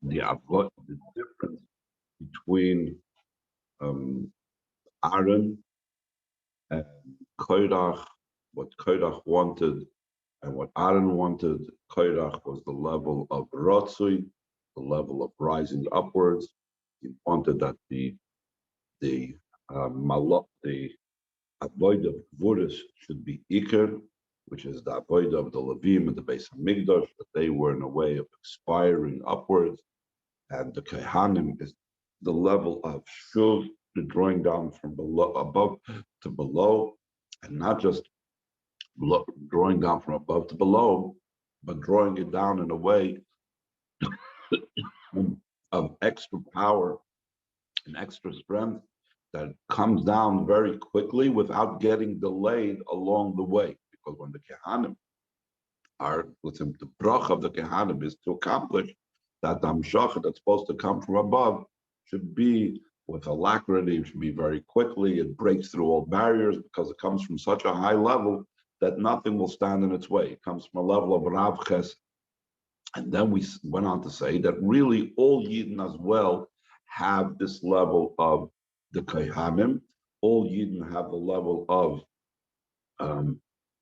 the difference between Aaron and Korach, what Korach wanted and what Aaron wanted. Korach was the level of Ratzui, the level of rising upwards. He wanted that the avoid of Gvuris should be Iker, which is the avoid of the Levim and the base of Migdash, that they were in a way of expiring upwards. And the Kehanim is the level of Shuv, the drawing down from below, above to below, and not just drawing down from above to below, but drawing it down in a way of extra power and extra strength that comes down very quickly without getting delayed along the way. Because when the Kehanim are, listen, the brach of the Kehanim is to accomplish that the Hamshach that's supposed to come from above should be with alacrity, it should be very quickly. It breaks through all barriers because it comes from such a high level that nothing will stand in its way. It comes from a level of Rav Ches. And then we went on to say that really all Yidden as well have this level of the Kehanim. All Yidden have the level of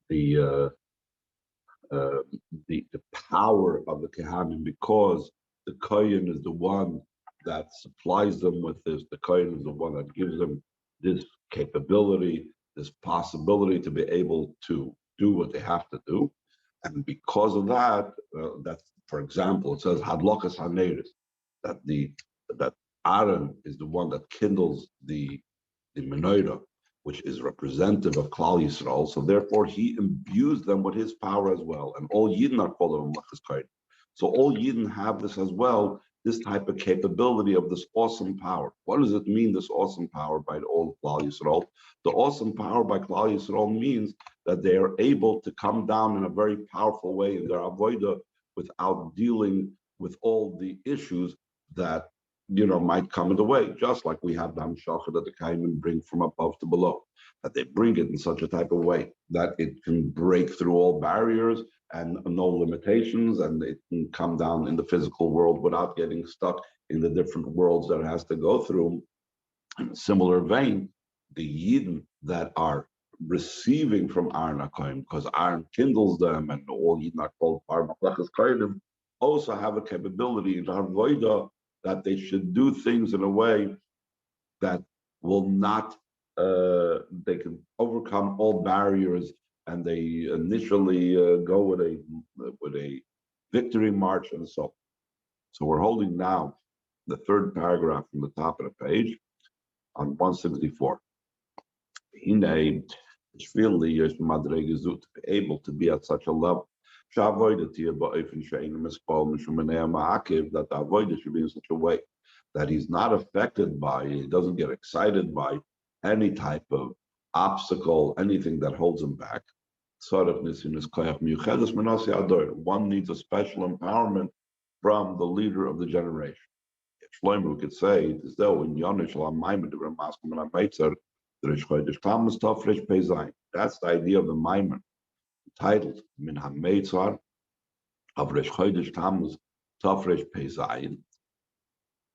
the power of the Kehanim, because the Kohen is the one that supplies them with this. The Kohen is the one that gives them this capability, this possibility to be able to do what they have to do. And because of that, that's, for example, it says Hadlokas Haneris, that Aaron is the one that kindles the menorah, which is representative of Klal Yisrael. So therefore, he imbues them with his power as well. And all Yidden are called Mamlechas Kohen. So all Yidden have this as well, this type of capability of this awesome power. What does it mean, this awesome power by all Klal Yisrael? The awesome power by Klal Yisrael means that they are able to come down in a very powerful way in their avodah without dealing with all the issues that might come in the way, just like we have the Hamshachah that the Kaimim bring from above to below, that they bring it in such a type of way that it can break through all barriers and no limitations, and it can come down in the physical world without getting stuck in the different worlds that it has to go through. In a similar vein, the Yidden that are receiving from Aaron HaKohen, because Aaron kindles them, and all Yidden are called Mamlechas Kohenim, also have a capability in Avodah that they should do things in a way that will not, they can overcome all barriers, and they initially go with a victory march and so on. So we're holding now the third paragraph from the top of the page on 164. Hine, to be able to be at such a level. That the avodah should be in such a way that he's not affected by, he doesn't get excited by any type of obstacle, anything that holds him back. One needs a special empowerment from the leader of the generation. If Shlomo could say, is though in Yonish that's the idea of the Maimon, titled Min HaMeitzar of Resh Chodesh Tammuz Tafresh Pei Zayin,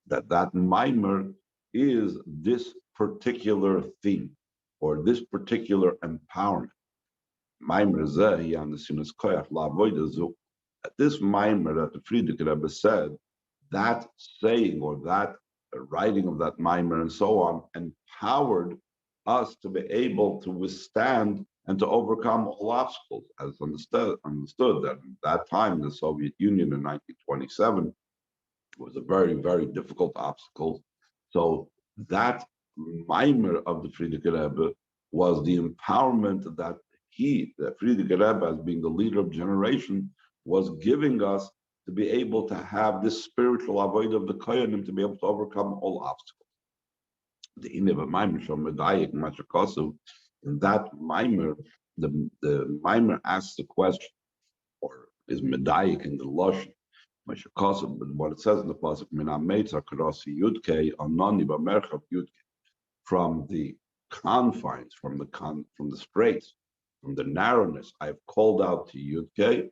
that Maimer is this particular theme or this particular empowerment. Maimer Zehi on the Sinas Koyach La'avodah Zu. This Maimer that the Frierdiker Rebbe said, that saying or that writing of that Maimer and so on empowered us to be able to withstand and to overcome all obstacles, as understood that at that time, the Soviet Union in 1927 was a very, very difficult obstacle. So that mimer of the Frierdiker Rebbe was the empowerment that the Frierdiker Rebbe, as being the leader of generation, was giving us to be able to have this spiritual avodah of the Kohanim to be able to overcome all obstacles. The Ineva Mimer Shom Medayik Mashakasu. In that mimer, the mimer asks the question, or is medayik in the lashon, but what it says in the pasuk, Min HaMeitzar Karasi Yudke Anani B'Merchav Yudke, from the confines, from the straits, from the narrowness, I have called out to Yudke,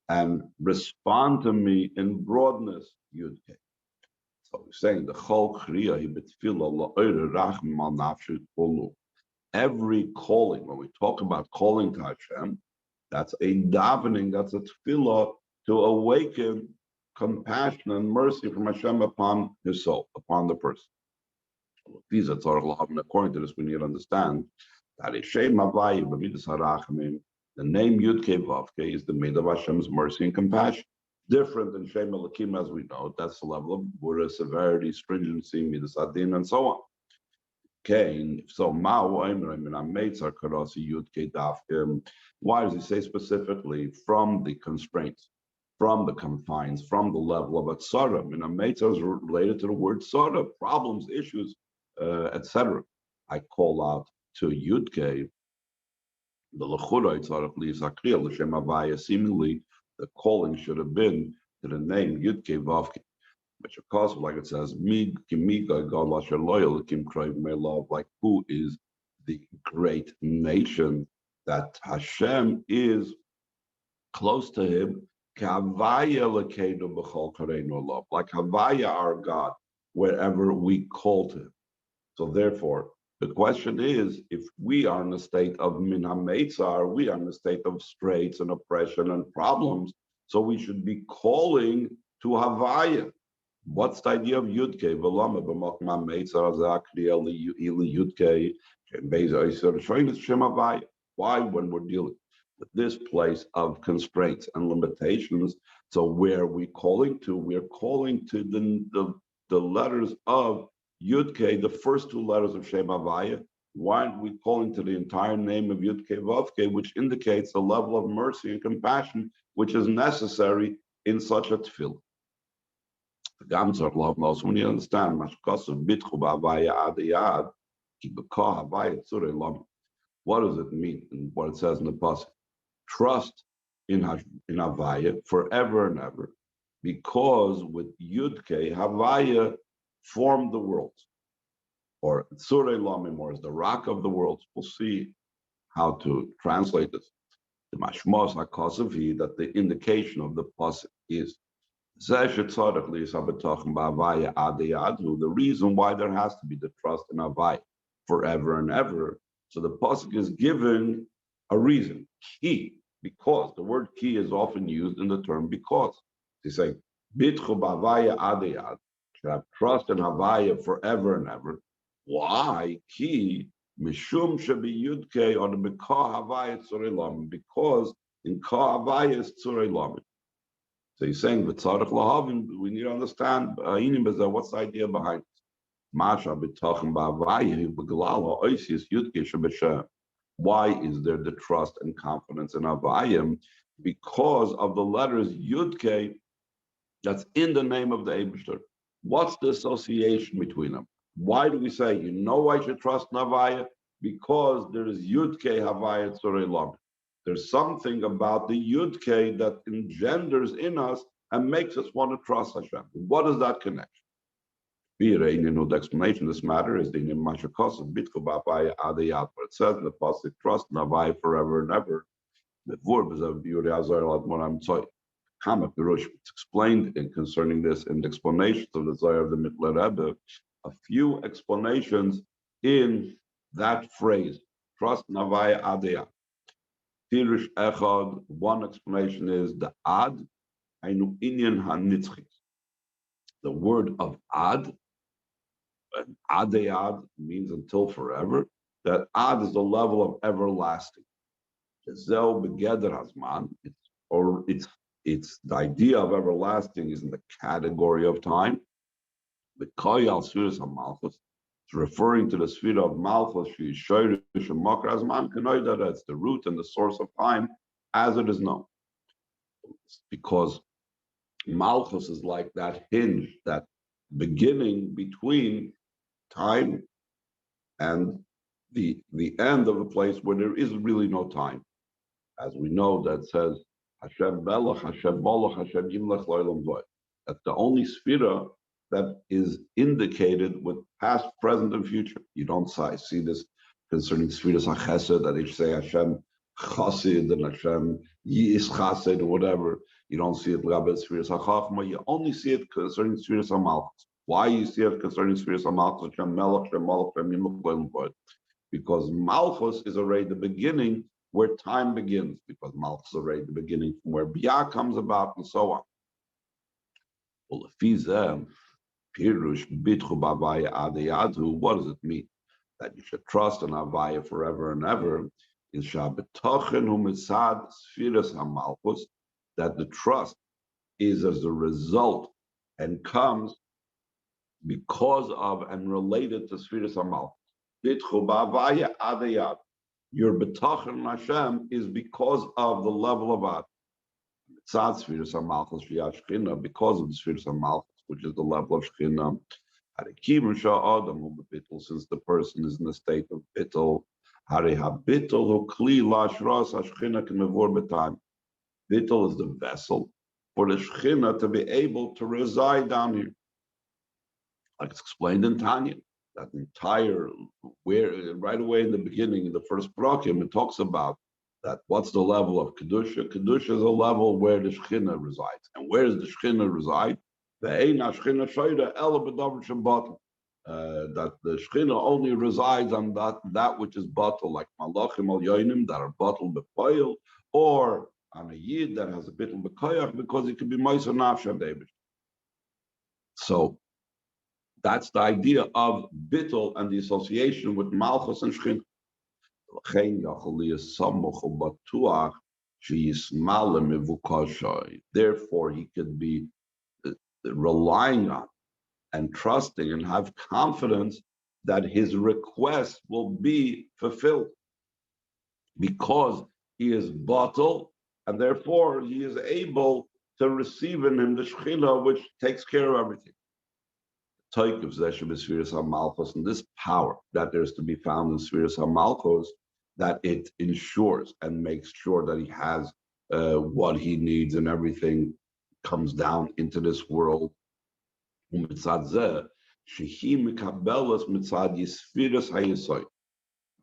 and respond to me in broadness, Yudke. So we're saying the Chol Kriya Hibitfila La'oire Rachim Al Nafshit Kolu. Every calling, when we talk about calling to Hashem, that's a davening, that's a tefillah to awaken compassion and mercy from Hashem upon his soul, upon the person. According to this, we need to understand that the name Yud Kei Vav Kei is the mid of Hashem's mercy and compassion. Different than Shem Elokim, as we know. That's the level of Buddha, severity, stringency, Midas Adin, and so on. Okay, so why does he say specifically from the constraints, from the confines, from the level of Atzara? Meitzar is related to the word Tzara, problems, issues, etc. I call out to Yudke, the Lechura Tzarech L'Yisakriya L'Shem Havaya. Seemingly, the calling should have been to the name Yudke Vavke, which of course, like it says, like who is the great nation that Hashem is close to him, like Havaya our God, wherever we call to him. So therefore, the question is, if we are in a state of min ha-meitzar, we are in a state of straits and oppression and problems, so we should be calling to Havaya. What's the idea of Yudke? Why, when we're dealing with this place of constraints and limitations, so where we calling to? We're calling to the letters of Yudke, the first two letters of Shem Havaya. Why aren't we calling to the entire name of Yudke Vavke, which indicates the level of mercy and compassion which is necessary in such a tefillah? When you understand, what does it mean and what it says in the pasuk? Trust in Havaya forever and ever, because with Yudke, Havaya formed the world, or Tzurei Lamim, or is the rock of the world. We'll see how to translate this. The Mashmos HaKosavi, that the indication of the pasuk is the reason why there has to be the trust in Havaya forever and ever. So the pasuk is given a reason, ki, because the word ki is often used in the term because. They say, Bitchu b'Havaya adeyad, should have trust in Havaya forever and ever. Why? Ki, mishum shabi yudke, or the B'ka Havaya tzurei lamin, because in Ka Havaya is tzurei lamin. So he's saying, we need to understand what's the idea behind it. Why is there the trust and confidence in Havayim? Because of the letters Yudke that's in the name of the Eibishter. What's the association between them? Why do we say, I should trust in Havaya? Because there is Yudke Havaya Tzurei Lamed. There's something about the Yudke that engenders in us and makes us want to trust Hashem. What is that connection? The explanation of this matter is the Mashakos of Bitko B'Havaya Adeyat, where it says in the pasuk, trust in Havaya forever and ever. It's explained in concerning this in the explanations of the Zohar of the Mitler Rebbe, a few explanations in that phrase, trust in Havaya Adeyat. Pirush Echad, one explanation is the Ad, Hainu Inyan HaNitzchis. The word of Ad, Adeyad, means until forever. That Ad is the level of everlasting. Zel Begeder Hazman, it's the idea of everlasting is in the category of time. The Koyal Sfiras HaMalchus, it's referring to the Sfira of Malchus, it's the root and the source of time as it is known. Because Malchus is like that hinge, that beginning between time and the end of a place where there is really no time. As we know, that says, Hashem Belach, Hashem Molach, Hashem Yimlech Lo'elam Voed. That's the only Sfira that is indicated with past, present, and future. You don't see this concerning Sfiras HaChesed, that they say Hashem Chassid and Hashem Yis Chassid or whatever. You don't see it Sfiras HaChachma. You only see it concerning Sfiras HaMalchus. Why you see it concerning Spheres of Malchus, Shem Melech, Shem Malach, Shem Yimach, Leil Vod? Because Malchus is already the beginning where time begins, because Malchus is already the beginning from where Biyah comes about, and so on. Well, if he's Pirush Bitchu Bavaya Adeyadu, what does it mean? That you should trust in Avaya forever and ever, is Shabetochen Humisad Spheres HaMalchus, that the trust is as a result and comes because of and related to Spheres HaMalchus. Bitchu Bavaya Adeyad. Your Betochen Hashem is because of the level of Ad. Mitzad Spheres HaMalchus V'yad Shechina, because of the Spheres HaMalchus, which is the level of Shechina. Since the person is in a state of bittul, bittul is the vessel for the Shechina to be able to reside down here. Like it's explained in Tanya, that entire, where right away in the beginning, in the first prakim, it talks about that what's the level of Kedusha? Kedusha is a level where the Shechina resides. And where does the Shechina reside? That the Shechina only resides on that which is bottle, like Malachim al Yoinim that are bottle bepoil, or on a Yid that has a bittul bekoyach, because it could be Meiser Nafsha David. So that's the idea of bittul and the association with Malchus and Shechina. Therefore, he could be relying on and trusting and have confidence that his request will be fulfilled because he is bottle, and therefore he is able to receive in him the Shechina, which takes care of everything. And this power that there's to be found in Spheres HaMalchus, that it ensures and makes sure that he has what he needs and everything comes down into this world.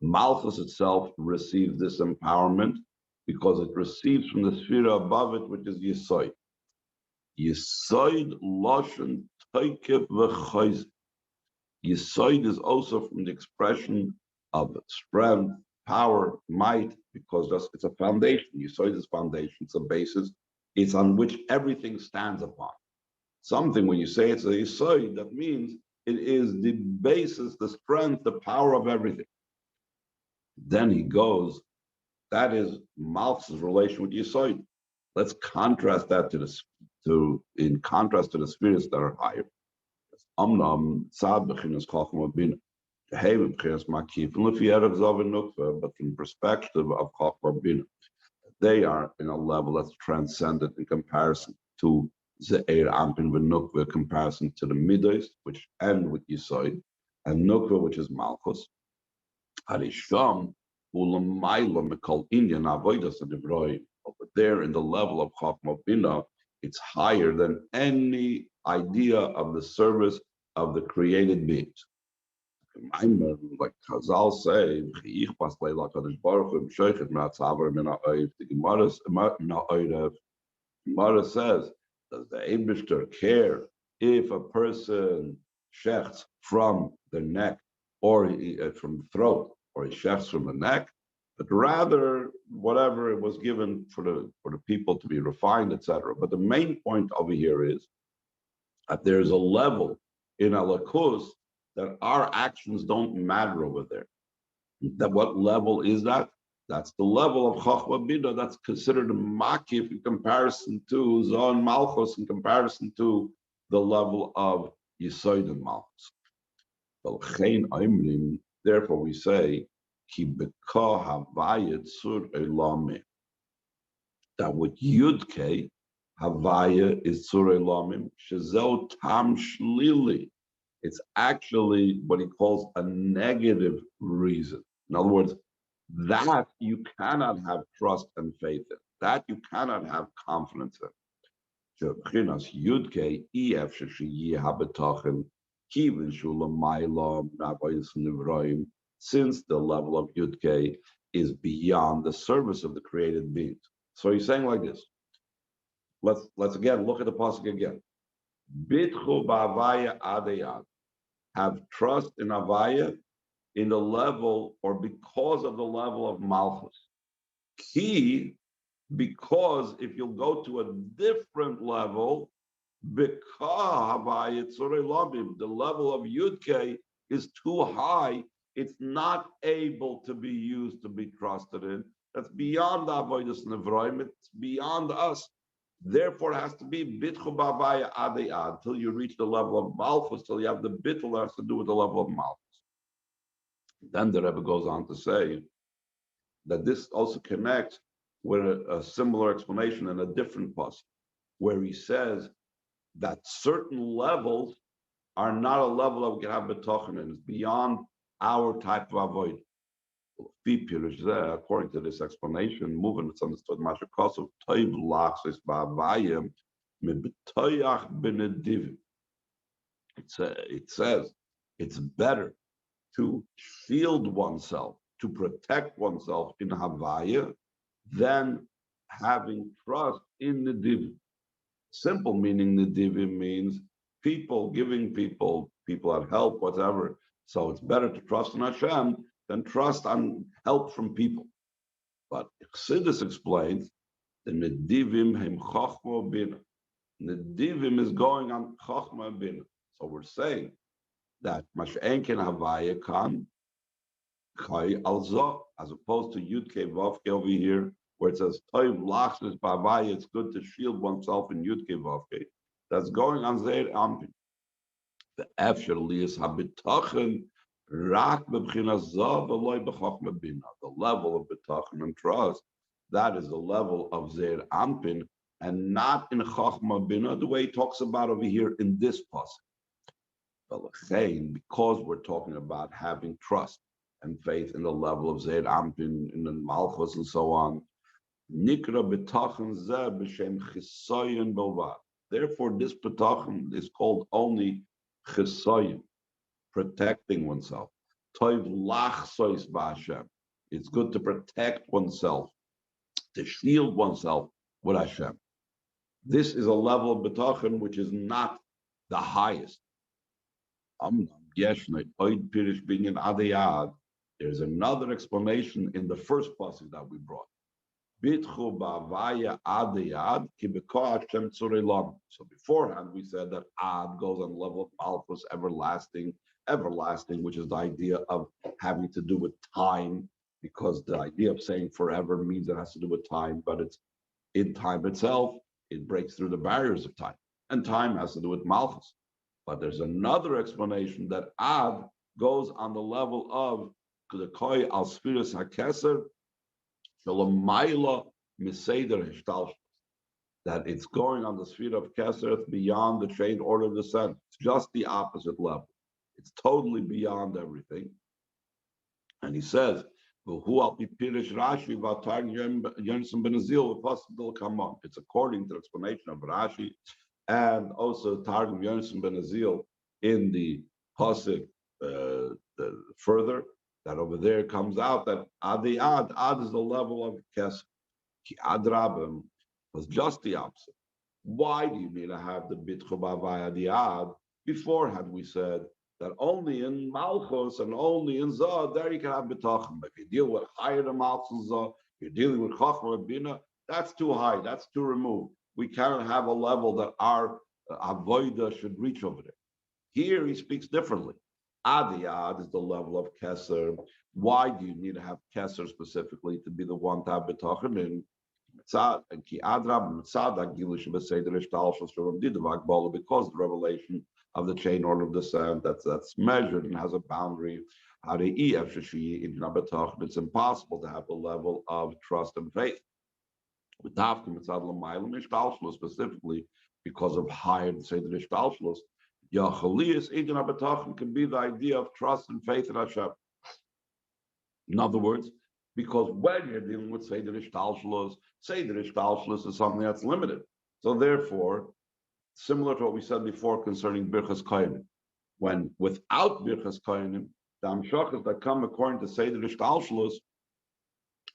Malchus itself receives this empowerment because it receives from the sphere above it, which is Yisoid. Yisoid Loshen Toikev V'Chayz. Yisoid is also from the expression of strength, power, might, because it's a foundation. Yisoid is foundation, it's a basis. It's on which everything stands upon. Something, when you say it's a Yisoid, that means it is the basis, the strength, the power of everything. Then he goes, that is Malchus' relation with Yisoid. Let's contrast that in contrast to the spheres that are higher. But from perspective of Chachma Bina, they are in a level that's transcendent in comparison to Ze'er Ampin v'Nukva, comparison to the Midos, which end with Yisoid, and Nukva, which is Malchus. Harisham ulamayla mekol inyan avodas adivroim. Over there, in the level of Chachma Bina, it's higher than any idea of the service of the created beings. Like Chazal say, the Gemara says, does the Eibishter care if a person shechts from the neck or from the throat, or he shechts from the neck, but rather whatever it was given for the people to be refined, etc. But the main point over here is that there's a level in Alakus that our actions don't matter over there. That what level is that? That's the level of Chachma Bina that's considered a makif in comparison to Zon Malchus, in comparison to the level of Yisoid and Malchus. Therefore we say, Ki beka havaya tzur elamim. That with Yudke, havaya is tzur elamim, shezel tam shlili. It's actually what he calls a negative reason. In other words, that you cannot have trust and faith in. That you cannot have confidence in. Since the level of Yudke is beyond the service of the created beings. So he's saying like this. Let's again look at the pasuk again. Bitchu ba'avaya adeyad. Have trust in Avaya in the level or because of the level of Malchus. Key, because if you'll go to a different level, because the level of Yudke is too high, it's not able to be used to be trusted in. That's beyond Avodas Nevroim, it's beyond us. Therefore, it has to be bitchu b'avaya adei until you reach the level of Malchus, till you have the bittul that has to do with the level of Malchus. Then the Rebbe goes on to say that this also connects with a similar explanation in a different passage, where he says that certain levels are not a level of Gerab B'tochen, and it's beyond our type of avoid. According to this explanation, moving it's understood Mashakosov Toiv Lachsis Ba'avayim Mebetoyach Benediv. It says it's better to shield oneself, to protect oneself in Havaya, than having trust in the Div. Simple meaning the Divim means people, giving people have help, whatever. So it's better to trust in Hashem than trust on help from people. But Chassidus explains the Nedivim hem Chochma Bina. Nedivim is going on Chochma Bina. So we're saying that Mash'enken Havaya kan Chai Alzo, as opposed to Yudke Vavke over here, where it says Toiv Lachlis Bavaya, it's good to shield oneself in Yudke Vavke. That's going on Zeir Ampin. The Efsher Lias Habitachen Rak Bebchina Zav Eloi Bechachma Bina. The level of Bitachen and trust, that is the level of Zeir Ampin, and not in Chachma Bina, the way he talks about over here in this passage. Because we're talking about having trust and faith in the level of Zeir Ampin, in the Malchus and so on. Nikra B'tachan Zeh B'Shem Chisoyin Belvad. Therefore, this B'tachan is called only Chisoyin, protecting oneself. Toiv Lach Sois B'Hashem. It's good to protect oneself, to shield oneself with Hashem. This is a level of B'tachan which is not the highest. There's another explanation in the first passage that we brought. So beforehand we said that Ad goes on the level of Malchus, everlasting, which is the idea of having to do with time, because the idea of saying forever means it has to do with time, but it's in time itself, it breaks through the barriers of time, and time has to do with Malchus. But there's another explanation that Ad goes on the level of the Koi al Spiris HaKeser, Shalomaila Miseder Hishtalshus, that it's going on the sphere of Keser beyond the chain order of descent. It's just the opposite level. It's totally beyond everything. And he says, it's according to the explanation of Rashi, and also Targum Yonson ben Azil in the pasuk further, that over there comes out that Ad is the level of Kesef. Ki Ad Rabim was just the opposite. Why do you need to have the Bitchu B'Avaya the Ad? Beforehand we said that only in Malchus and only in Zah, there you can have B'tachem. If you deal with higher than Malchus and Zah, you're dealing with Chachma Bina, that's too high, that's too removed. We cannot have a level that our avoida should reach over there. Here he speaks differently. Adiyad is the level of Keser. Why do you need to have Keser specifically to be the one to have B'tachem in? Because the revelation of the chain order of descent that's measured and has a boundary. It's impossible to have a level of trust and faith. Specifically because of higher Seder Ishtalshlus, can be the idea of trust and faith in Hashem. In other words, because when you're dealing with Seder Ishtalshlus is something that's limited. So therefore, similar to what we said before concerning Birchas Kohanim, when without Birchas Kohanim, the Hamshachas that come according to Seder Ishtalshlus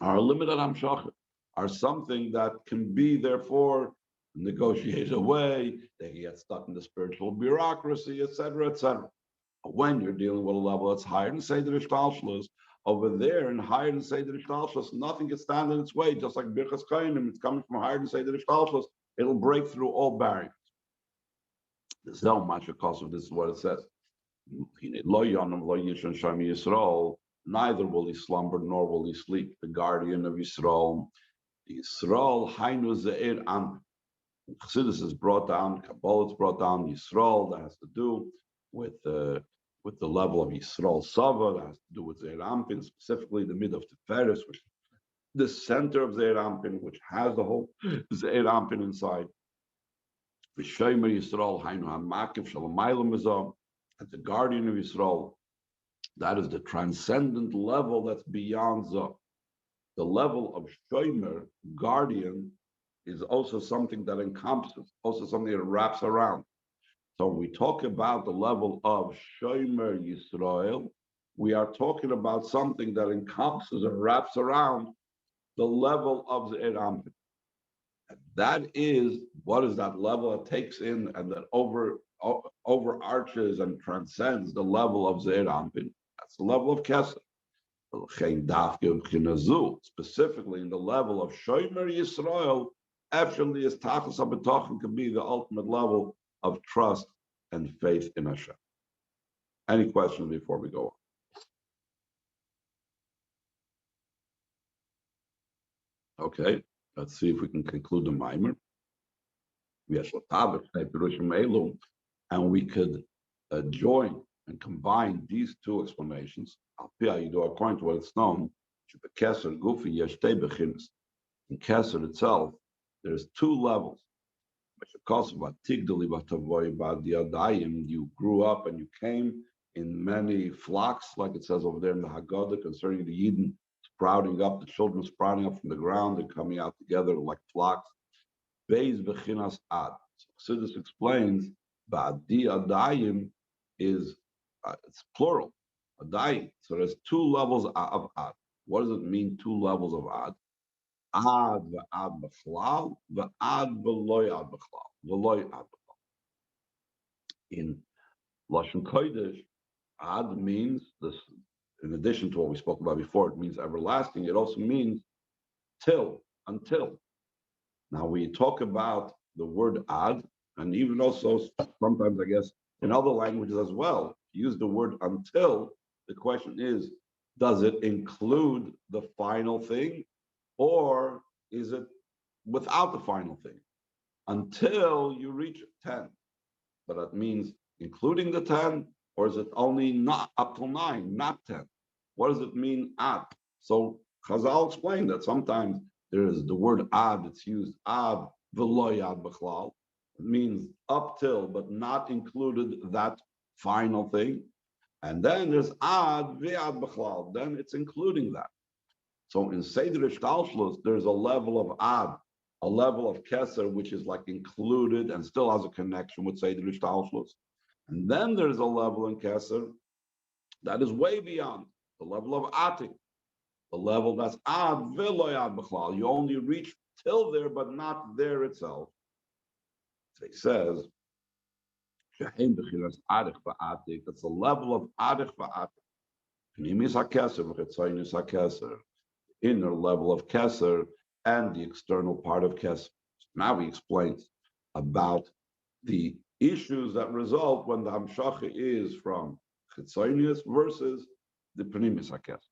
are limited Hamshachas, are something that can be therefore negotiate away, they can get stuck in the spiritual bureaucracy, etc., etc. When you're dealing with a level that's higher than Seder Ishtalshlus, over there and higher than Seder Ishtalshlus, nothing can stand in its way, just like Birchas Kohanim, it's coming from higher than Seder Ishtalshlus, it'll break through all barriers. There's no much because of this is what it says. Neither will he slumber nor will he sleep. The guardian of Yisrael. Yisrael, Hainu Ze'ir Am. Chassidus is brought down, Kabbalah is brought down, Yisrael, that has to do with the level of Yisrael Sava, that has to do with Ze'ir Ampin, specifically the mid of Tiferes, which is the center of Ze'ir Ampin, which has the whole Ze'ir Ampin inside. V'shomer Yisrael, Hainu HaMakiv Shalamaylam Mizah, as the guardian of Yisrael, that is the transcendent level that's beyond Zah. The level of Shomer, guardian, is also something that encompasses, also something that wraps around. So when we talk about the level of Shomer Yisrael, we are talking about something that encompasses and wraps around the level of Ze'ir Ampin. And that is, what is that level that takes in and that overarches and transcends the level of Ze'ir Ampin? That's the level of Kesed. Specifically in the level of Shomer Yisrael, actually is Tachlis HaBetachon can be the ultimate level of trust and faith in Hashem. Any questions before we go on? Okay, let's see if we can conclude the Maimer. And we could join and combine these two explanations. According to what it's known, in Kesed itself, there's two levels. You grew up and you came in many flocks, like it says over there in the Haggadah concerning the Yidden sprouting up, the children sprouting up from the ground and coming out together like flocks. Beis Bechinas Ad. So Chassidus explains Ba'adi Adayim is it's plural, Adayim. So there's two levels of Ad. What does it mean? Two levels of Ad. Ad ve'ad b'chlal, ve'ad v'loy ad b'chlal, v'loy ad b'chlal. In Lashon Kodesh, Ad means this. In addition to what we spoke about before, it means everlasting. It also means till, until. Now we talk about the word Ad, and even also sometimes, I guess, in other languages as well, use the word until. The question is, does it include the final thing? Or is it without the final thing? Until you reach 10. But that means including the 10, or is it only not up till 9, not 10? What does it mean ad? So Chazal explained that sometimes there is the word ad, it's used ad v'lo yad b'chlal. It means up till, but not included that final thing. And then there's ad v'yad b'chlal, then it's including that. So in Seder Ishtalshlus, there's a level of Ad, a level of Keser, which is like included and still has a connection with Seder Ishtalshlus. And then there's a level in Keser that is way beyond the level of Atik, the level that's Ad V'lo Yad B'chlal. You only reach till there, but not there itself. So he says, that's the level of Adich V'Atik. Pnimis HaKeser v'Chetzonis HaKeser. Inner level of Keser and the external part of Keser. Now he explains about the issues that result when the Hamshacha is from Chitzonius versus the Pnimis HaKeser.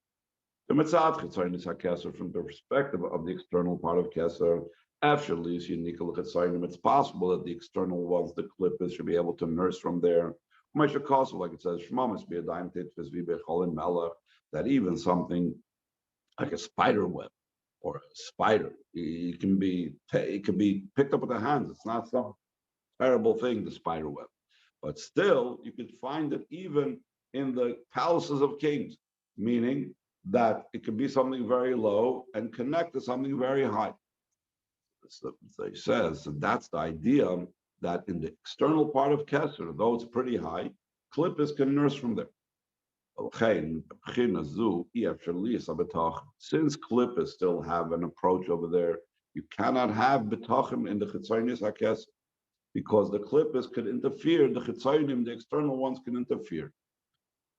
The Mitzad Chitzonius HaKeser, from the perspective of the external part of Keser, actually is unique. It's possible that the external ones, the clippers, should be able to nurse from there. Like it says, that even something like a spider web or a spider, it can be picked up with the hands. It's not some terrible thing, the spider web. But still, you could find it even in the palaces of kings, meaning that it could be something very low and connect to something very high. So he says, and that's the idea, that in the external part of Keser, though it's pretty high, clippers can nurse from there. Since clippers still have an approach over there You cannot have betachim in the chitzonius hakesser because the klippos could interfere. The chitzonim, the external ones, can interfere.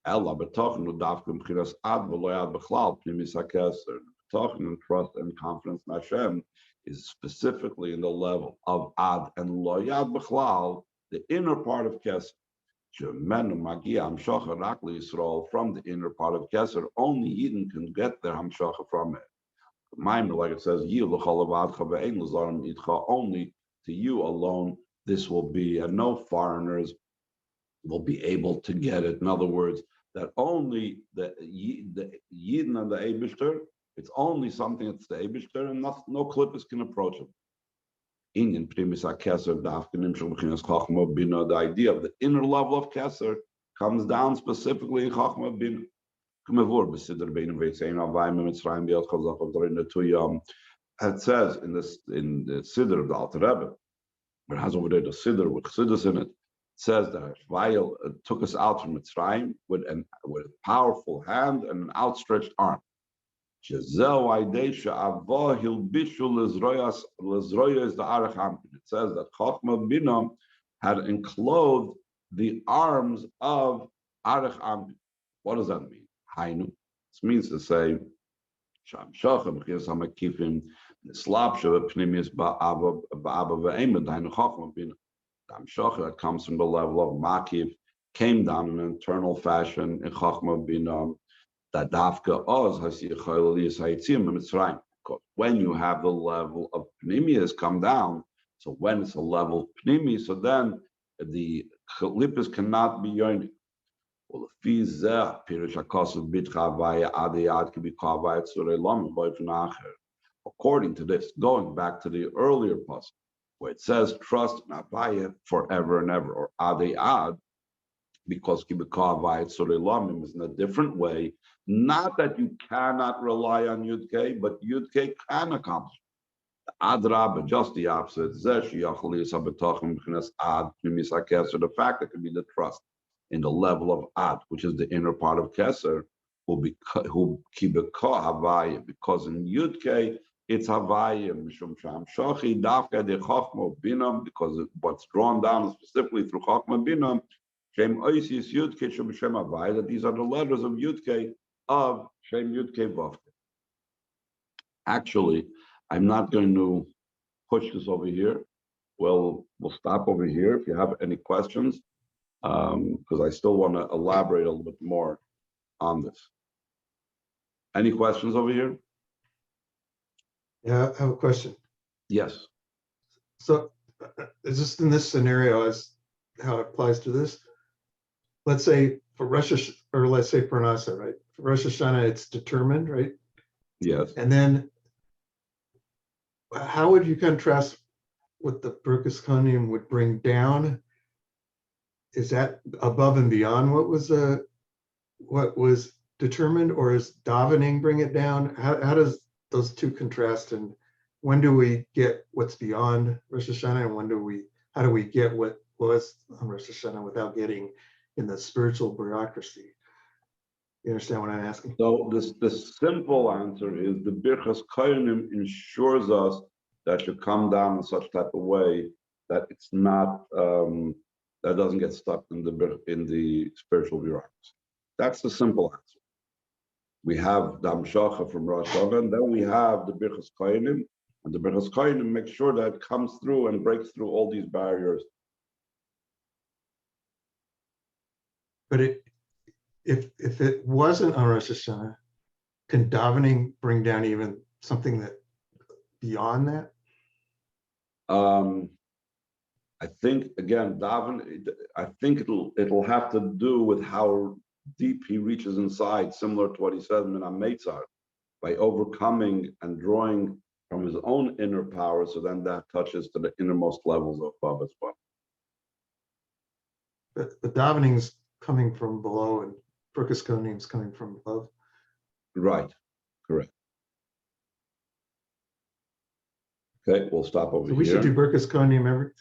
Ella betachim udavkim b'chinas ad v'lo ad b'chlal pnimis hakesser. Betachim and trust and confidence in Hashem is specifically in the level of ad and lo yad b'chlal, the inner part of kesser. From the inner part of Kesser, only Yidden can get their Hamshacha from it. Maimer, like it says, only to you alone this will be, and no foreigners will be able to get it. In other words, that only the Yidden and the Eibishter, it's only something that's the Eibishter, and no klippos can approach it. The idea of the inner level of Kesser comes down specifically in Chachma Bina. It says in the Siddur of the Alter Rebbe, it has over there the Siddur with Chassidus in it. It says that Shvayel took us out from Mitzrayim with a powerful hand and an outstretched arm. It says that Chachma Bina had enclosed the arms of Arech Ampin. What does that mean? Hainu. This means to say, that comes from the level of Makif, came down in an internal fashion in Chachma Bina. That dafka oz Mitzrayim. When you have the level of pnimius come down, so when it's a level of pnimi, so then the klippos cannot be yoining. Well, according to this, going back to the earlier passage, where it says trust in Avaya forever and ever, or ad, because kibikavayit surelamim is in a different way. Not that you cannot rely on Yud-K, but Yud-K can accomplish. Adrab, just the opposite. The fact that can be the trust in the level of Ad, which is the inner part of Keser, who kibika Havaya, because in Yud-K it's Havaya, Mishum Sham Shochi, Dafka de Chachma Binam, because what's drawn down specifically through Chachma Binam, Shem Oisis Yud-K Shem Shem Havaya, that these are the letters of Yud-K of Shem Yud-K Vavke. Actually, I'm not going to push this over here. We'll stop over here if you have any questions, because I still want to elaborate a little bit more on this. Any questions over here? Yeah, I have a question. Yes. So is this in this scenario as how it applies to this? Let's say for Rosh or let's say for Nasa, right? For Rosh Hashanah, it's determined, right? Yes. And then how would you contrast what the Birkas Kohanim would bring down? Is that above and beyond what was determined, or is davening bring it down? How does those two contrast, and when do we get what's beyond Rosh Hashanah, and how do we get what was on Rosh Hashanah without getting in the spiritual bureaucracy? You understand what I'm asking? So the simple answer is the Birchas Kohanim ensures us that you come down in such type of way that it's not that doesn't get stuck in the spiritual bureaucracy. That's the simple answer. We have the Amshacha from Rosh Hashanah, and then we have the Birchas Kohanim, and the Birchas Kohanim make sure that it comes through and breaks through all these barriers. But if it wasn't on Rosh Hashanah, can davening bring down even something that beyond that? I think again, I think it'll have to do with how deep he reaches inside, similar to what he said in Meitzar, by overcoming and drawing from his own inner power. So then that touches to the innermost levels of above as well. But the davening's coming from below, and Birkas Kohanim's coming from above. Right. Correct. Okay, we'll stop over So here. we should do Birkas Kohanim every day.